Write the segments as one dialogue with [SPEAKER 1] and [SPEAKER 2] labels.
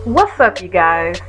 [SPEAKER 1] What's up, you guys?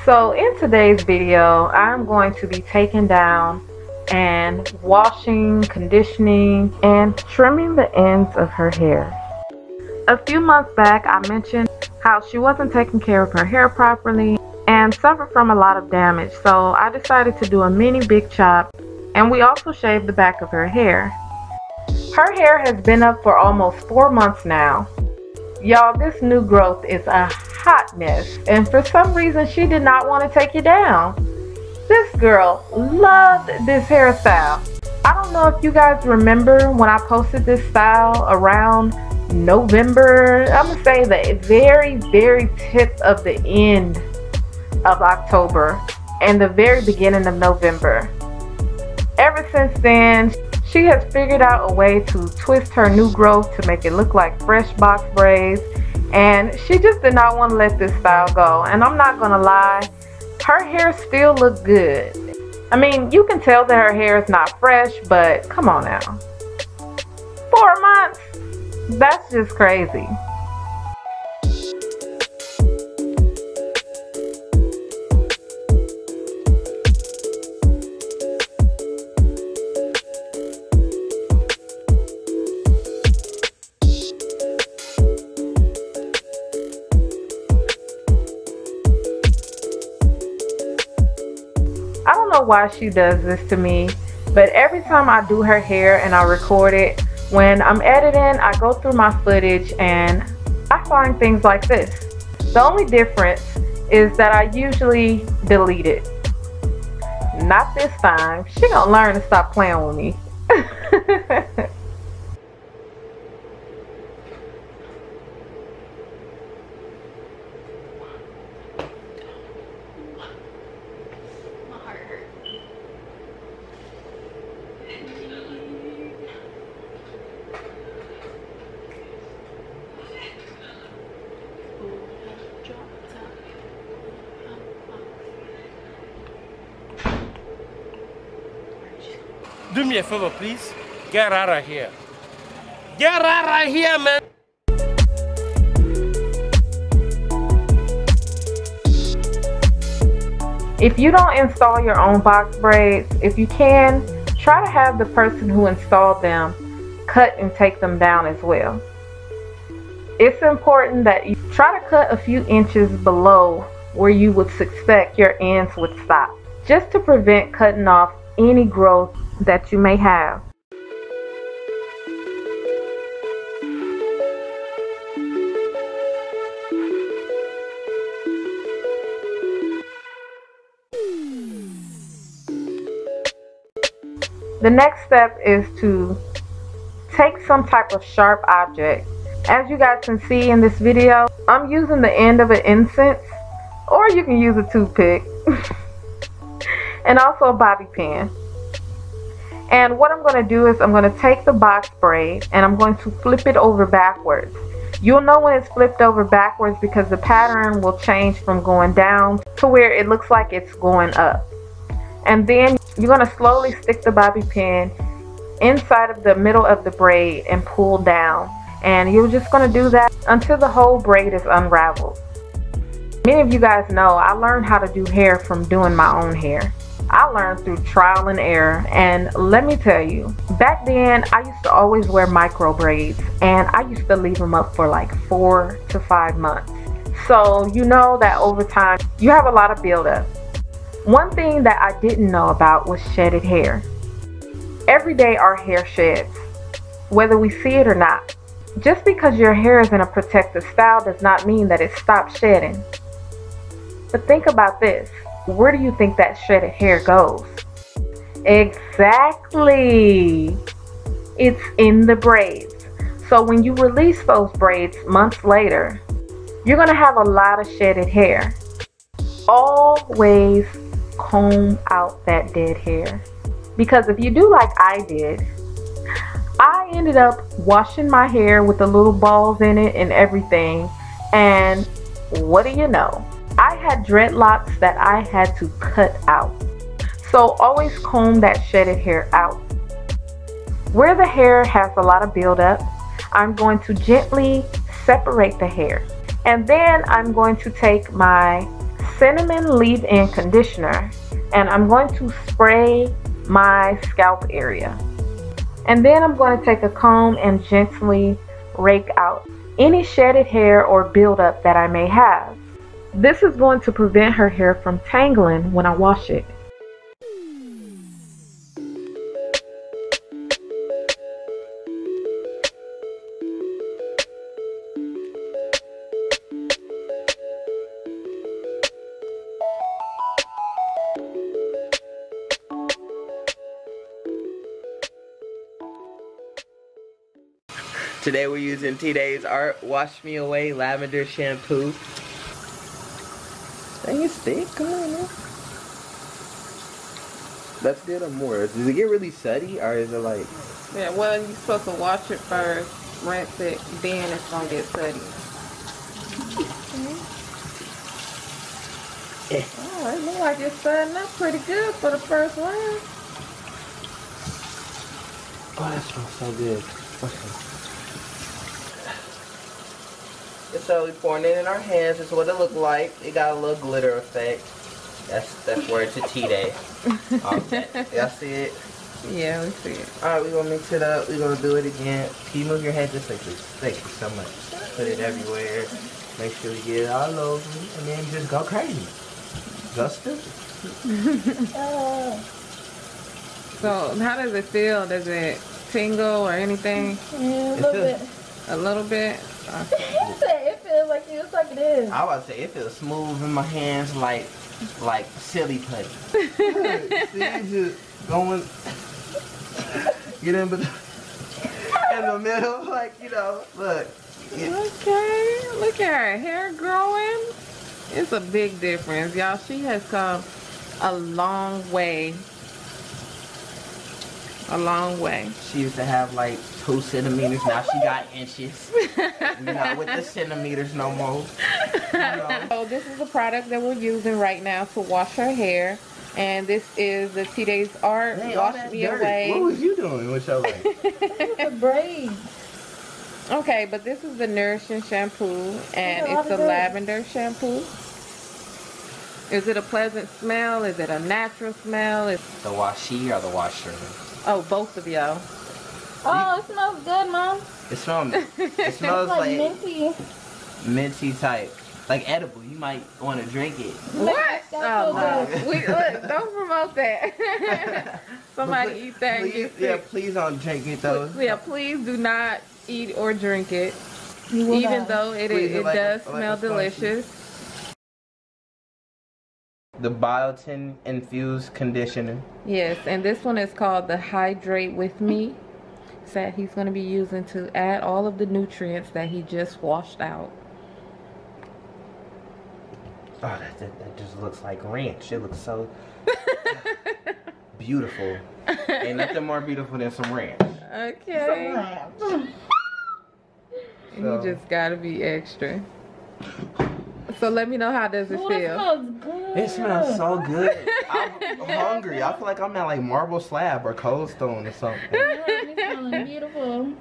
[SPEAKER 1] So in today's video I'm going to be taking down and washing, conditioning, and trimming the ends of her hair. A few months back I mentioned how she wasn't taking care of her hair properly and suffered from a lot of damage, so I decided to do a mini big chop, and we also shaved the back of her hair. Her hair has been up for almost 4 months now. Y'all, this new growth is a hot mess, and for some reason she did not want to take it down. This girl loved this hairstyle. I don't know if you guys remember when I posted this style around November. I'm gonna say the very tip of the end of October and the very beginning of November. Ever since then, she has figured out a way to twist her new growth to make it look like fresh box braids, and she just did not want to let this style go. And I'm not gonna lie, her hair still looks good. I mean, you can tell that her hair is not fresh, but come on now. 4 months? That's just crazy. I don't know why she does this to me, but every time I do her hair and I record it, when I'm editing, I go through my footage and I find things like this. The only difference is that I usually delete it. Not this time. She gonna learn to stop playing with me.
[SPEAKER 2] Do me a favor, please. Get out of here. Get out of here, man.
[SPEAKER 1] If you don't install your own box braids, if you can, try to have the person who installed them cut and take them down as well. It's important that you try to cut a few inches below where you would suspect your ends would stop, just to prevent cutting off any growth that you may have. The next step is to take some type of sharp object. As you guys can see in this video, I'm using the end of an incense, or you can use a toothpick, and also a bobby pin. And what I'm going to do is I'm going to take the box braid and I'm going to flip it over backwards. You'll know when it's flipped over backwards because the pattern will change from going down to where it looks like it's going up. And then you're going to slowly stick the bobby pin inside of the middle of the braid and pull down. And you're just going to do that until the whole braid is unraveled. Many of you guys know I learned how to do hair from doing my own hair. I learned through trial and error, and let me tell you, back then I used to always wear micro braids, and I used to leave them up for like 4 to 5 months. So you know that over time you have a lot of buildup. One thing that I didn't know about was shedded hair. Every day our hair sheds, whether we see it or not. Just because your hair is in a protective style does not mean that it stops shedding. But think about this. Where do you think that shredded hair goes? Exactly. It's in the braids. So when you release those braids months later, you're going to have a lot of shedded hair. Always comb out that dead hair. Because if you do like I did, I ended up washing my hair with the little balls in it and everything. And what do you know? I had dreadlocks that I had to cut out. So always comb that shedded hair out. Where the hair has a lot of buildup, I'm going to gently separate the hair. And then I'm going to take my cinnamon leave-in conditioner and I'm going to spray my scalp area. And then I'm going to take a comb and gently rake out any shedded hair or buildup that I may have. This is going to prevent her hair from tangling when I wash it.
[SPEAKER 3] Today we're using TEEDAY'S Art Wash Me Away Lavender Shampoo. Dang, it's thick. Come on, man. That's good or more? Does it get really sudsy or is it like...
[SPEAKER 1] Yeah, well, you're supposed to wash it first, rinse it, then it's going to get sudsy. Oh, it looks like it's sudding up pretty good for the first round.
[SPEAKER 3] Oh, that smells so good. Okay. So we pouring it in our hands. This is what it looked like. It got a little glitter effect. That's word to TEEDAY. Okay. Y'all see it?
[SPEAKER 1] Yeah, we see it.
[SPEAKER 3] Alright, we're gonna mix it up. We're gonna do it again. Can you move your head just like this? Thank you so much. Put it everywhere. Make sure you get it all over. And then just go crazy. Go stupid.
[SPEAKER 1] So, how does it feel? Does it tingle or anything?
[SPEAKER 4] Yeah, a little bit.
[SPEAKER 1] A little bit?
[SPEAKER 4] You said it feels like it. It's like it is.
[SPEAKER 3] I was about to say, it feels smooth in my hands like silly putty. See, just going, get in the middle, like, you know, look.
[SPEAKER 1] Okay, look at her hair growing. It's a big difference, y'all. She has come a long way. A long way.
[SPEAKER 3] She used to have like 2 centimeters. Now she got inches. You're not with the centimeters no more. You know.
[SPEAKER 1] So this is the product that we're using right now to wash her hair. And this is the TEEDAY'S Art Wash Me Away.
[SPEAKER 3] What was you doing with your leg?
[SPEAKER 4] The braids.
[SPEAKER 1] Okay, but this is the nourishing shampoo and it's a lavender shampoo. Is it a pleasant smell? Is it a natural smell?
[SPEAKER 3] The washee or the washer?
[SPEAKER 1] Oh, both of y'all.
[SPEAKER 4] Oh, it smells good, Mom.
[SPEAKER 3] It smells like
[SPEAKER 4] minty
[SPEAKER 3] type. Like edible. You might want to drink it.
[SPEAKER 1] What? Oh,
[SPEAKER 3] no.
[SPEAKER 1] Look, don't promote that. Somebody eat that and get sick.
[SPEAKER 3] Yeah, please don't drink it though.
[SPEAKER 1] Yeah, please do not eat or drink it.
[SPEAKER 4] Even
[SPEAKER 1] though it does smell delicious.
[SPEAKER 3] The biotin infused conditioner.
[SPEAKER 1] Yes, and this one is called the Hydrate With Me. That he's going to be using to add all of the nutrients that he just washed out.
[SPEAKER 3] Oh, that just looks like ranch. It looks so beautiful. Ain't nothing more beautiful than some ranch.
[SPEAKER 1] Okay. You just gotta be extra. So let me know, how does it feel?
[SPEAKER 4] It smells good.
[SPEAKER 3] It smells so good. I'm hungry. I feel like I'm at like Marble Slab or Cold Stone or something.
[SPEAKER 4] It's smelling beautiful.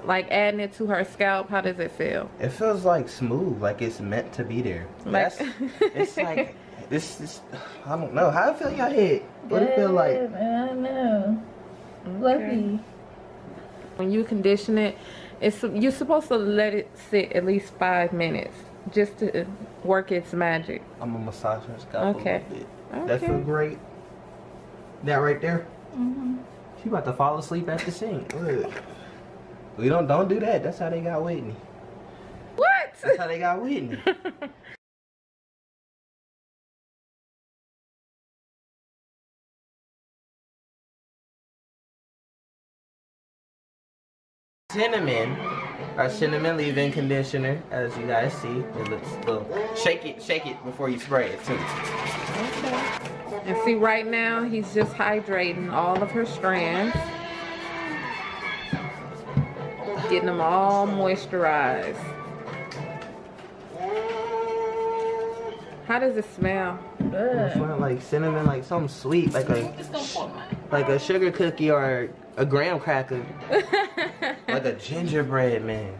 [SPEAKER 1] Like adding it to her scalp, how does it feel?
[SPEAKER 3] It feels like smooth, like it's meant to be there.
[SPEAKER 1] Like
[SPEAKER 3] it's like this. I don't know. How it feel in your head? What it feel like?
[SPEAKER 4] I don't know. Fluffy.
[SPEAKER 1] When you condition it, you're supposed to let it sit at least 5 minutes just to work its magic.
[SPEAKER 3] I'm gonna massage her scalp a little bit.
[SPEAKER 1] Okay.
[SPEAKER 3] That feel great. That right there. She about to fall asleep at the sink. Look. We don't do that. That's how they got Whitney.
[SPEAKER 1] What?
[SPEAKER 3] That's how they got Whitney. Cinnamon, our cinnamon leave-in conditioner, as you guys see. It looks little. Shake it before you spray it too.
[SPEAKER 1] Okay. And see, right now he's just hydrating all of her strands, getting them all moisturized. How does it smell?
[SPEAKER 3] It smells like cinnamon, like something sweet, like a sugar cookie or a graham cracker. Like a gingerbread man.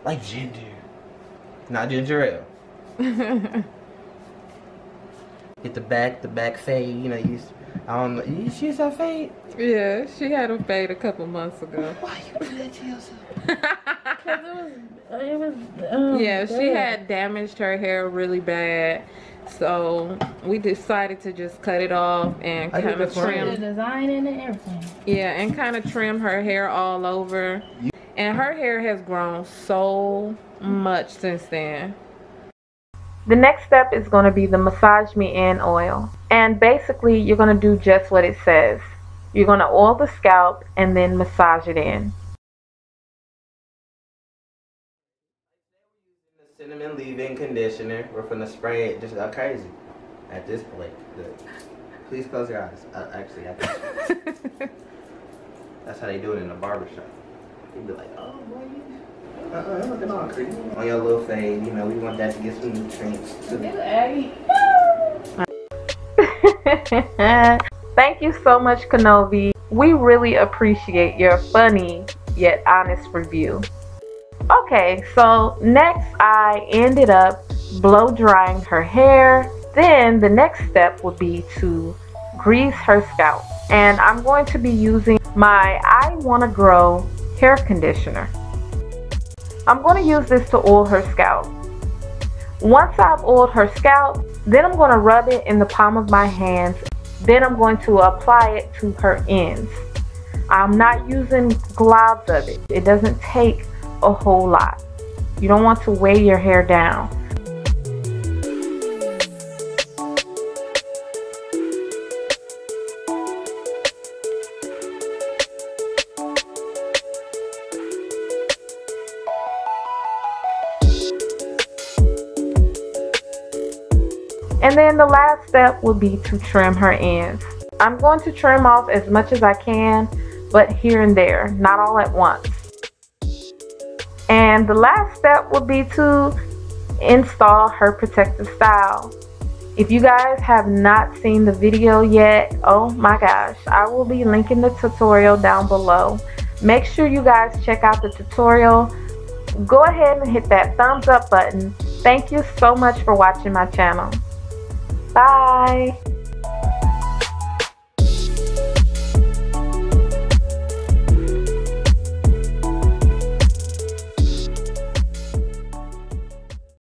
[SPEAKER 3] Like ginger. Not ginger ale. Get the back fade. You know, I don't know. She used to have fade?
[SPEAKER 1] Yeah, she had a fade a couple months ago.
[SPEAKER 3] Why you do that to yourself?
[SPEAKER 4] Cause it was.
[SPEAKER 1] Yeah, she had damaged her hair really bad, so we decided to just cut it off and
[SPEAKER 3] I
[SPEAKER 1] kind of
[SPEAKER 4] the
[SPEAKER 1] trim.
[SPEAKER 4] design in it, everything.
[SPEAKER 1] Yeah, and kind of trim her hair all over. And her hair has grown so much since then. The next step is going to be the Massage Me In oil. And basically, you're going to do just what it says. You're going to oil the scalp and then massage it in.
[SPEAKER 3] Cinnamon leave-in conditioner. We're finna spray it just crazy at this point. Please close your eyes. Actually, that's how they do it in the barbershop. You'd be like, oh, boy, you looking all creepy. On your little fade, you know, we want that to get some nutrients.
[SPEAKER 1] Thank you so much, Kenobi. We really appreciate your funny yet honest review. Okay, so next I ended up blow drying her hair. Then the next step would be to grease her scalp. And I'm going to be using my I Wanna Grow hair conditioner. I'm going to use this to oil her scalp. Once I've oiled her scalp, then I'm going to rub it in the palm of my hands. Then I'm going to apply it to her ends. I'm not using globs of it. It doesn't take a whole lot. You don't want to weigh your hair down. And then the last step would be to trim her ends. I'm going to trim off as much as I can, but here and there, not all at once. And the last step would be to install her protective style. If you guys have not seen the video yet, oh my gosh, I will be linking the tutorial down below. Make sure you guys check out the tutorial. Go ahead and hit that thumbs up button. Thank you so much for watching my channel. Bye.